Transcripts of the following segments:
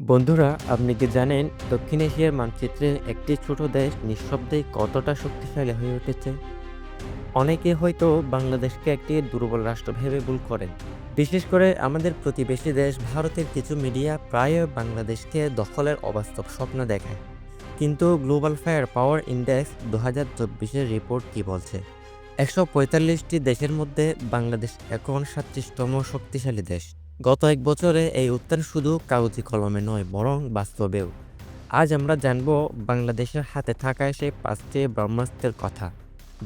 বন্ধুরা, আপনি কি জানেন দক্ষিণ এশিয়ার মানচিত্রে একটি ছোট দেশ নিঃশব্দে কতটা শক্তিশালী হয়ে উঠেছে? অনেকে হয়তো বাংলাদেশকে একটি দুর্বল রাষ্ট্র ভেবে ভুল করেন। বিশেষ করে আমাদের প্রতিবেশী দেশ ভারতের কিছু মিডিয়া প্রায় বাংলাদেশকে দখলের অবাস্তব স্বপ্ন দেখায়। কিন্তু গ্লোবাল ফায়ার পাওয়ার ইন্ডেক্স 2024-এর রিপোর্ট কি বলছে? 145টি দেশের মধ্যে বাংলাদেশ এখন 37তম শক্তিশালী দেশ। গত এক বছরে এই উত্থান শুধু কাগজি কলমে নয়, বরং বাস্তবেও। আজ আমরা জানব বাংলাদেশের হাতে থাকা সেই 5টি ব্রহ্মাস্ত্রের কথা,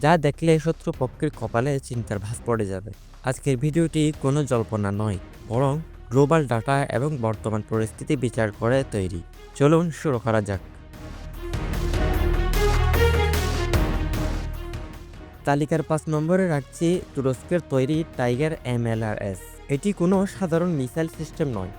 যা দেখলে শত্রুপক্ষের কপালে চিন্তার ভাঁজ পড়ে যাবে। আজকের ভিডিওটি কোনো জল্পনা নয়, বরং গ্লোবাল ডাটা এবং বর্তমান পরিস্থিতি বিচার করে তৈরি। চলুন শুরু করা যাক। তালিকার 5 নম্বরে রাখছি তুরস্কের তৈরি টাইগার MLRS। এটি কোনো সাধারণ মিসাইল সিস্টেম নয়।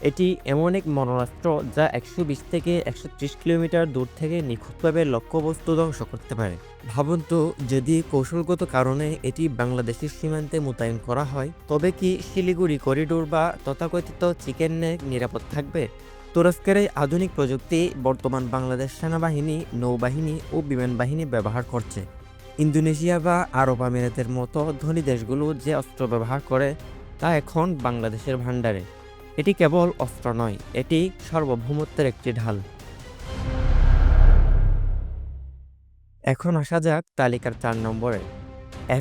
এটি এমন এক মরণাস্ত্র যা 120 থেকে 130 কিলোমিটার দূর থেকে নিখুঁতভাবে লক্ষ্যবস্তু ধ্বংস করতে পারে। ভাবুন তো, যদি কৌশলগত কারণে এটি বাংলাদেশের সীমান্তে মোতায়েন করা হয়, তবে কি শিলিগুড়ি করিডোর বা তথাকথিত চিকেন নেক নিরাপদ থাকবে? তুরস্কের এই আধুনিক প্রযুক্তি বর্তমান বাংলাদেশ সেনাবাহিনী, নৌবাহিনী ও বিমান বাহিনী ব্যবহার করছে। ইন্দোনেশিয়া বা আরব আমিরাতের মতো ধনী দেশগুলো যে অস্ত্র ব্যবহার করে তা এখন বাংলাদেশের ভাণ্ডারে। এটি কেবল অস্ত্র নয়, এটি সার্বভৌমত্বের একটি ঢাল। এখন আসা যাক তালিকার 4 নম্বরে,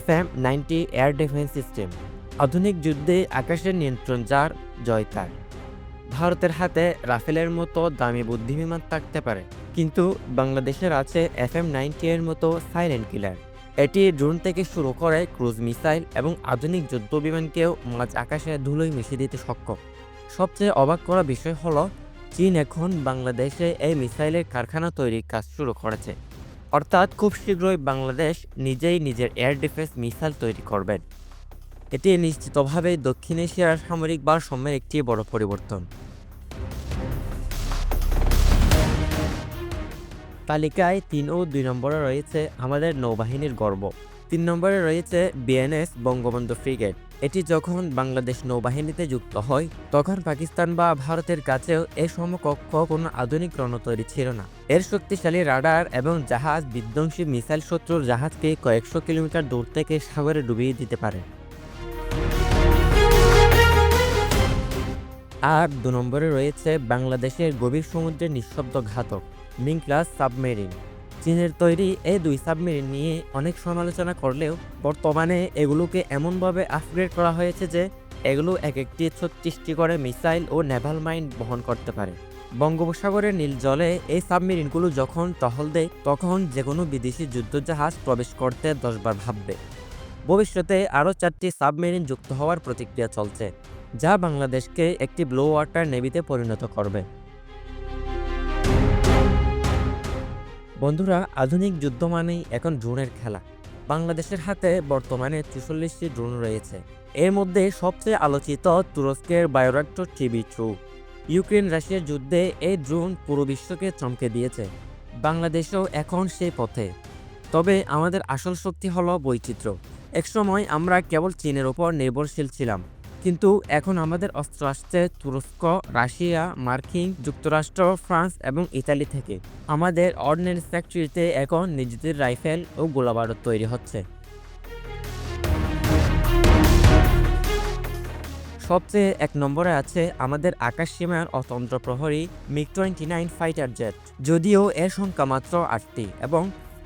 FM-90 এয়ার ডিফেন্স সিস্টেম। আধুনিক যুদ্ধে আকাশের নিয়ন্ত্রণ যার, জয় তার। ভারতের হাতে রাফেলের মতো দামি বুদ্ধিবিমান থাকতে পারে, কিন্তু বাংলাদেশের আছে FM-90 এর মতো সাইলেন্ট কিলার। এটি ড্রোন থেকে শুরু করে ক্রুজ মিসাইল এবং আধুনিক যুদ্ধ বিমানকেও মাঝ আকাশে ধুলোয় মিশিয়ে দিতে সক্ষম। সবচেয়ে অবাক করা বিষয় হলো, চীন এখন বাংলাদেশে এই মিসাইলের কারখানা তৈরির কাজ শুরু করেছে। অর্থাৎ খুব শীঘ্রই বাংলাদেশ নিজেই নিজের এয়ার ডিফেন্স মিসাইল তৈরি করবেন। এটি নিশ্চিতভাবে দক্ষিণ এশিয়ার সামরিক ভারসাম্যের একটি বড় পরিবর্তন। তালিকায় 3 ও 2 নম্বরে রয়েছে আমাদের নৌবাহিনীর গর্ব। 3 নম্বরে রয়েছে বিএনএস বঙ্গবন্ধু ফ্রিগেট। এটি যখন বাংলাদেশ নৌবাহিনীতে যুক্ত হয়, তখন পাকিস্তান বা ভারতের কাছেও এর সমকক্ষ কোনো আধুনিক রণ তৈরি ছিল না। এর শক্তিশালী রাডার এবং জাহাজ বিধ্বংসী মিসাইল শত্রুর জাহাজকে কয়েকশো কিলোমিটার দূর থেকে সাগরে ডুবিয়ে দিতে পারে। আর 2 নম্বরে রয়েছে বাংলাদেশের গভীর সমুদ্রের নিঃশব্দ ঘাতক মিং ক্লাস সাবমেরিন। চীনের তৈরি এই 2 সাবমেরিন নিয়ে অনেক সমালোচনা করলেও বর্তমানে এগুলোকে এমনভাবে আপগ্রেড করা হয়েছে যে এগুলো এক একটি 36টি করে মিসাইল ও নেভাল মাইন বহন করতে পারে। বঙ্গোপসাগরের নীল জলে এই সাবমেরিনগুলো যখন টহল দেয়, তখন যে কোনো বিদেশি যুদ্ধজাহাজ প্রবেশ করতে 10 বার ভাববে। ভবিষ্যতে আরও 4টি সাবমেরিন যুক্ত হওয়ার প্রতিক্রিয়া চলছে, যা বাংলাদেশকে একটি ব্লু ওয়াটার নেভিতে পরিণত করবে। বন্ধুরা, আধুনিক যুদ্ধ মানেই এখন ড্রোনের খেলা। বাংলাদেশের হাতে বর্তমানে 44টি ড্রোন রয়েছে। এর মধ্যে সবচেয়ে আলোচিত তুরস্কের বায়োরাক্টর TB2। ইউক্রেন রাশিয়ার যুদ্ধে এই ড্রোন পুরো বিশ্বকে চমকে দিয়েছে। বাংলাদেশও এখন সেই পথে। তবে আমাদের আসল শক্তি হলো বৈচিত্র্য। একসময় আমরা কেবল চীনের ওপর নির্ভরশীল ছিলাম, কিন্তু এখন আমাদের অস্ত্র আসছে তুরস্ক, রাশিয়া, মার্কিন যুক্তরাষ্ট্র, ফ্রান্স এবং ইতালি থেকে। আমাদের অর্ডিন্যান্স ফ্যাক্টরিতে এখন নিজেদের রাইফেল ও গোলাবারুদ তৈরি হচ্ছে। সবচেয়ে 1 নম্বরে আছে আমাদের আকাশ সীমার অতন্ত্র প্রহরী MiG-29 ফাইটার জেট। যদিও এর সংখ্যা মাত্র 8টি এবং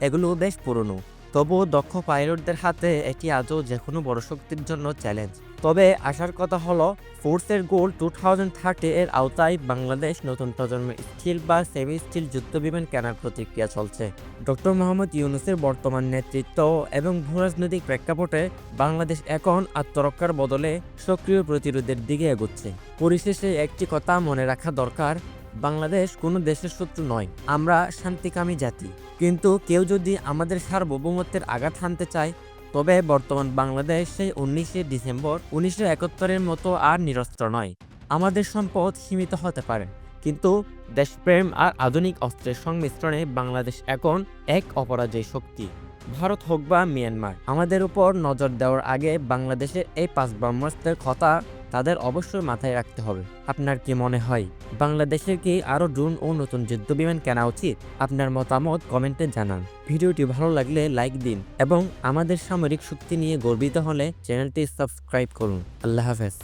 এগুলো বেশ পুরনো, তবুও দক্ষ পাইলটদের হাতে এটি আজও যে কোনো বড় শক্তির জন্য চ্যালেঞ্জ। তবে আসার কথা হলো, ফোর্সের গোল 2030 এর আওতায় বাংলাদেশ নতুন প্রজন্মের স্টিল বা সেমি স্টিল যুদ্ধবিমান কেনার প্রতিক্রিয়া চলছে। ডক্টর মোহাম্মদ ইউনূসের বর্তমান নেতৃত্ব এবং ভূরাজনৈতিক প্রেক্ষাপটে বাংলাদেশ এখন আত্মরক্ষার বদলে সক্রিয় প্রতিরোধের দিকে এগোচ্ছে। পরিশেষে একটি কথা মনে রাখা দরকার, বাংলাদেশ কোনো দেশের শত্রু নয়, আমরা শান্তিকামী জাতি। কিন্তু কেউ যদি আমাদের সার্বভৌমত্বের আঘাত হানতে চায়, তবে বর্তমান বাংলাদেশ সেই 19শে ডিসেম্বর 1971-এর মতো আর নিরস্ত্র নয়। আমাদের সম্পদ সীমিত হতে পারে, কিন্তু দেশপ্রেম আর আধুনিক অস্ত্রের সংমিশ্রণে বাংলাদেশ এখন এক অপরাজেয় শক্তি। ভারত হোক বা মিয়ানমার, আমাদের উপর নজর দেওয়ার আগে বাংলাদেশের এই 5 ব্রহ্মাস্ত্রের কথা তাদের অবশ্যই মাথায় রাখতে হবে। আপনার কি মনে হয় বাংলাদেশের কি আরও ড্রোন ও নতুন যুদ্ধবিমান কেনা উচিত? আপনার মতামত কমেন্টে জানান। ভিডিওটি ভালো লাগলে লাইক দিন এবং আমাদের সামরিক শক্তি নিয়ে গর্বিত হলে চ্যানেলটি সাবস্ক্রাইব করুন। আল্লাহ হাফেজ।